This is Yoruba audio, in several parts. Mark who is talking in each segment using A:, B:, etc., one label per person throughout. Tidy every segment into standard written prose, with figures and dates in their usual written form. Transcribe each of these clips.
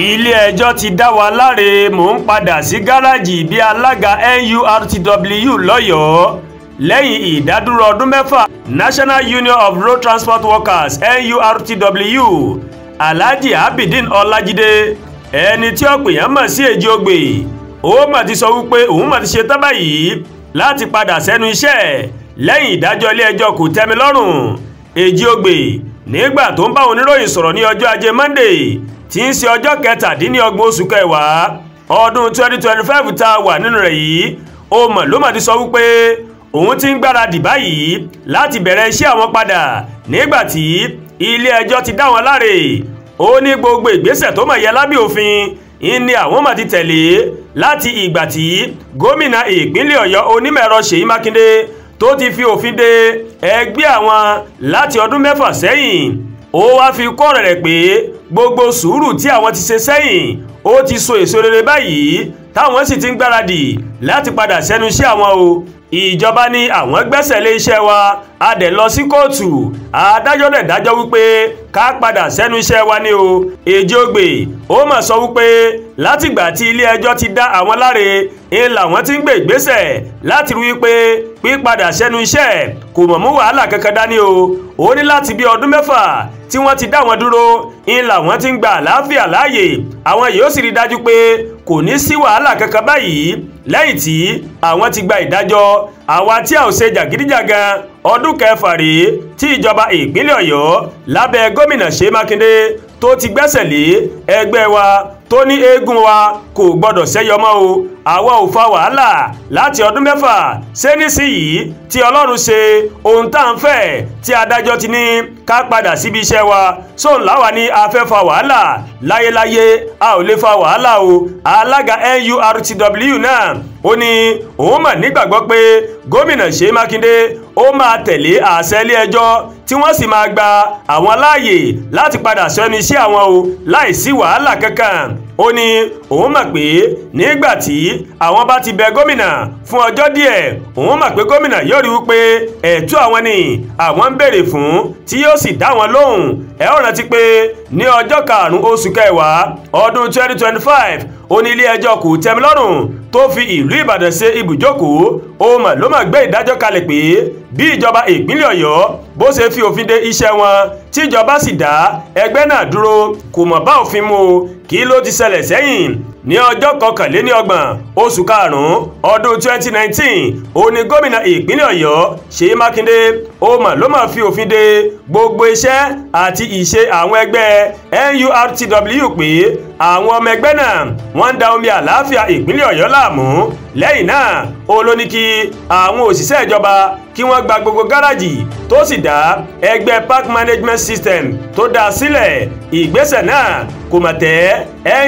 A: ilé-ẹjọ́ ti dá wa láre mò ń padà sí gáràjì bí alága NURTW lọ́yọ̀ọ́ lẹ́yìn ìdádúró ọdún mẹ́fà. National Union of Road Transport Workers NURTW Alhaji Abidin Ọlájídé ẹni tí ọ̀pọ̀ èèyàn mọ̀ sí Èjì Ogbè ó mà ti sọ wípé òun mà ti ṣe tán báyìí láti padà sẹ́nu iṣẹ́ lẹ́yìn ìdájọ́ ilé-ẹjọ́ kòtẹ́milọ́rùn. Èjì Ogbè nígbà tó ń bá oníròyìn sọ̀rọ̀ ní ọjọ́ ajé Monday tí ń ṣe ọjọ́ 27 oṣù kẹwàá ọdún 2025 tá a wà nínú rẹ̀ yìí ó mọ̀ ló mà ti sọ wípé òun ti ń gbáradì báyìí láti bẹ̀rẹ̀ iṣẹ́ àwọn padà nígbà tí ilé-ẹjọ́ ti dá wọn láre. Ó ní gbogbo ìgbésẹ̀ tó mọ̀ yẹ lábẹ́ òfin ní àwọn mà ti tẹ̀lé láti ìgbà tí gómìnà ìpínlẹ̀ Ọ̀yọ́ onímọ̀-ẹ̀rọ Ṣèyí Mákindé tó ti fi òfin de ẹgbẹ́ àwọn láti ọdún 6 sẹ́yìn. Ó wá fi kọ́ ọ̀rọ̀ rẹ̀ pé gbogbo sùúrù tí àwọn ti ṣe sẹ́yìn ó ti so èso rere báyìí táwọn sì ti ń gbáradì láti padà sẹ́nu iṣẹ́ àwọn o. Ìjọba ní àwọn gbẹ́sẹ̀ lé iṣẹ́ wa a dẹ̀ lọ sí kóòtù adájọ́ dẹ̀ dájọ́ wípé ká padà sẹ́nu iṣẹ́ wa ní o. Èjì Ogbè ó mà sọ wípé látìgbà tí ilé-ẹjọ́ ti dá àwọn láre làwọn ti ń gbé ìgbésẹ̀ láti rí wípé pípadà sẹ́nu iṣẹ́ kò mọ̀ mú wàhálà kankan dání o. Ó ní láti bí ọdún 6 tí wọ́n ti dá wọn dúró làwọn ti ń gba àlàáfíà láàyè àwọn yóò sì rí dájú pé kò ní sí wàhálà kankan báyìí lẹ́yìn tí àwọn ti gba ìdájọ́. Àwa tí a ò ṣe jàgídíjàgan ọdún kẹfà rèé tí ìjọba ìpínlẹ̀ Ọ̀yọ́ lábẹ́ gómìnà Ṣèyí Mákindé tó ti gbẹ́sẹ̀ lé ẹgbẹ́ wa tó ní eégún wa kò gbọdọ̀ ṣẹ́yọ mọ́ o. Àwa ò fa wàhálà láti ọdún 6 ṣé nísìnyìí tí Ọlọ́run ṣe ohun tá à ń fẹ́ tí adájọ́ ti ní ká padà síbi iṣẹ́ wa sóun láwa ní a fẹ́ fa wàhálà láyéláyé a ò lè fa wàhálà o. Alága NURTW náà ó ní òun mà nígbàgbọ́ pé gómìnà Ṣèyí Mákindé ó máa tẹ̀lé àṣẹ ilé-ẹjọ́ tí wọ́n sì máa gba àwọn láàyè láti padà sẹ́nu iṣẹ́ àwọn o láì sí wàhálà kankan. Ó ní òun mọ̀ pé nígbà tí àwọn bá ti bẹ gómìnà fún ọjọ́ díẹ̀ òun mọ̀ pé gómìnà yóò rí wípé ẹ̀tọ́ àwọn ni àwọn ń béèrè fún tí yóò sì dá wọn lóhùn. Ẹ ó rántí pé ní ọjọ́ 5 oṣù kẹwàá ọdún 2025 ó ní ilé-ẹjọ́ kòtẹ́milọ́rùn tó fi ìlú Ìbàdàn ṣe ibùjókòó ó mà ló mà gbé ìdájọ́ kalẹ̀ pé bí ìjọba ìpínlẹ̀ Ọ̀yọ́ bó ṣe fi òfin de iṣẹ́ wọn tí ìjọba sì dá ẹgbẹ́ náà dúró kò mọ̀ bá òfin mu kí ló ti ṣẹlẹ̀ sẹ́yìn. Ní ọjọ́ 21 oṣù karùn-ún ọdún 2019 ó ní gómìnà ìpínlẹ̀ Ọ̀yọ́ Ṣèyí Mákindé ó mà ló mà fi òfin de gbogbo iṣẹ́ àti ìṣe àwọn ẹgbẹ́ NURTW pé àwọn ọmọ ẹgbẹ́ náà wọ́n ń da omi àlàáfíà ìpínlẹ̀ Ọ̀yọ́ láàmú. Lẹ́yìn náà ó ló ní kí àwọn òṣìṣẹ́ ìjọba kí wọ́n gba gbogbo gáràjì tó sì dá ẹgbẹ́ Park Management System tó dá sílẹ̀. Ìgbésẹ̀ náà kò mà tẹ́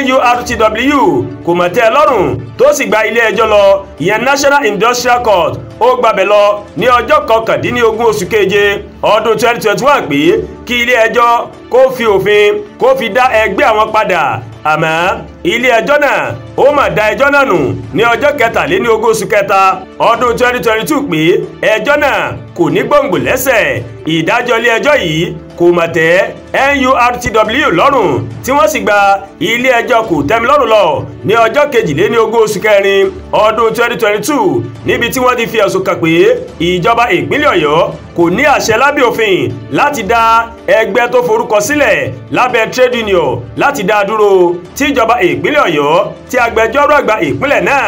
A: NURTW kò mà tẹ́ lọ́rùn tó sì gba ilé-ẹjọ́ lọ ìyẹn National Industrial Court ó gbabẹ̀ lọ ní ọjọ́ 19 oṣù keje ọdún 2021 pé kí ilé-ẹjọ́ kó fi òfin kó fi dá ẹgbẹ́ àwọn padà. Àmọ́ ilé-ẹjọ́ náà ó mà dá ẹjọ́ náà nù ní ọjọ́ 23 oṣù kẹta ọdún 2022 pé ẹjọ́ náà kò ní gbòǹgbò lẹ́sẹ̀. Ìdájọ́ ilé-ẹjọ́ yìí kò mà tẹ́ NURTW lọ́rùn tí wọ́n sì gba ilé-ẹjọ́ kòtẹ́milọ́rùn lọ ní ọjọ́ 22 oṣù kẹrin ọdún 2022 níbi tí wọ́n ti fi ẹ̀sùn kàn pé ìjọba ìpínlẹ̀ Ọ̀yọ́ kò ní àṣẹ lábẹ́ òfin láti dá ẹgbẹ́ tó forúkọ sílẹ̀ lábẹ́ trade union láti dá dúró. Tí ìjọba ìpínlẹ̀ Ọ̀yọ́ tí agbẹjọ́rò àgbà ìpínlẹ̀ náà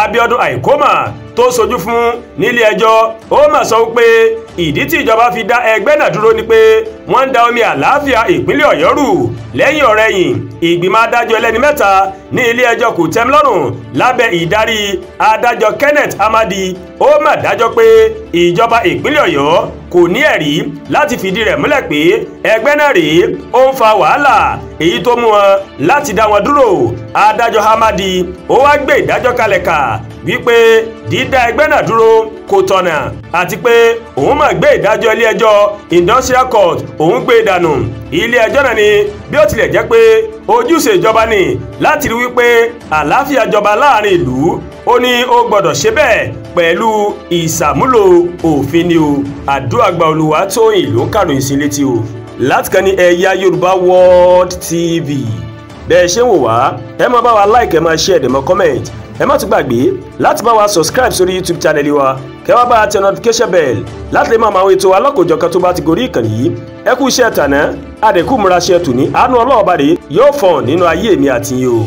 A: Abíọ́dún Àìkómà tó sojú fún nílé-ẹjọ́ ó mà sọ pé ìdí tí ìjọba fi dá ẹgbẹ́ náà dúró ni pé wọ́n ń da omi àlàáfíà ìpínlẹ̀ Ọ̀yọ́ rú. Lẹ́yìn ọ̀rẹ̀yìn ìgbìmọ̀ adájọ́ ẹlẹ́ni 3 ní ilé-ẹjọ́ kòtẹ́milọ́rùn lábẹ́ ìdarí adájọ́ Kenneth Amadi ó mà dájọ́ pé ìjọba ìpínlẹ̀ Ọ̀yọ́ kò ní ẹ̀rí láti fìdí rẹ̀ múlẹ̀ pé ẹgbẹ́ náà rèé ó ń fa wàhálà èyí tó mú wọn láti dá wọn dúró. Adájọ́ Amadi ó wá gbé ìdájọ́ kalẹ̀ kà wípé dídá ẹgbẹ́ náà dúró kò tọ̀nà àti pé òun máa gbé ìdájọ́ ilé-ẹjọ́ Industrial Court òun gbé dànù. Ilé-ẹjọ́ náà ni bí ó tilẹ̀ jẹ́ pé ojúṣe ìjọba ni láti rí wípé àlàáfíà jọba láàrin ìlú ó ní ó gbọ́dọ̀ ṣe bẹ́ẹ̀ pẹ̀lú ìṣàmúlò òfin ni o. Àdúràgbà Olúwatóyìn ló ń kàròyìn sí létí o láti kàn ní Ẹ̀yà Yorùbá World TV. bẹ́ẹ̀ ṣe ń wò wá ẹ máa bá wa like ẹ máa share ẹ máa comment ẹ má tún gbàgbé láti bá wa subscribe sórí YouTube channel wa kẹ́ wá bá a tẹ notification bell láti lè máa máa wo ètò alákòjọkan tó bá ti gorí ìkànnì yìí ẹ kú iṣẹ́ tàná àdẹ̀kù múra ṣe tù ní àánú Ọlọ́run bá rè yóò fọ̀n nínú ayé mi àti yín o.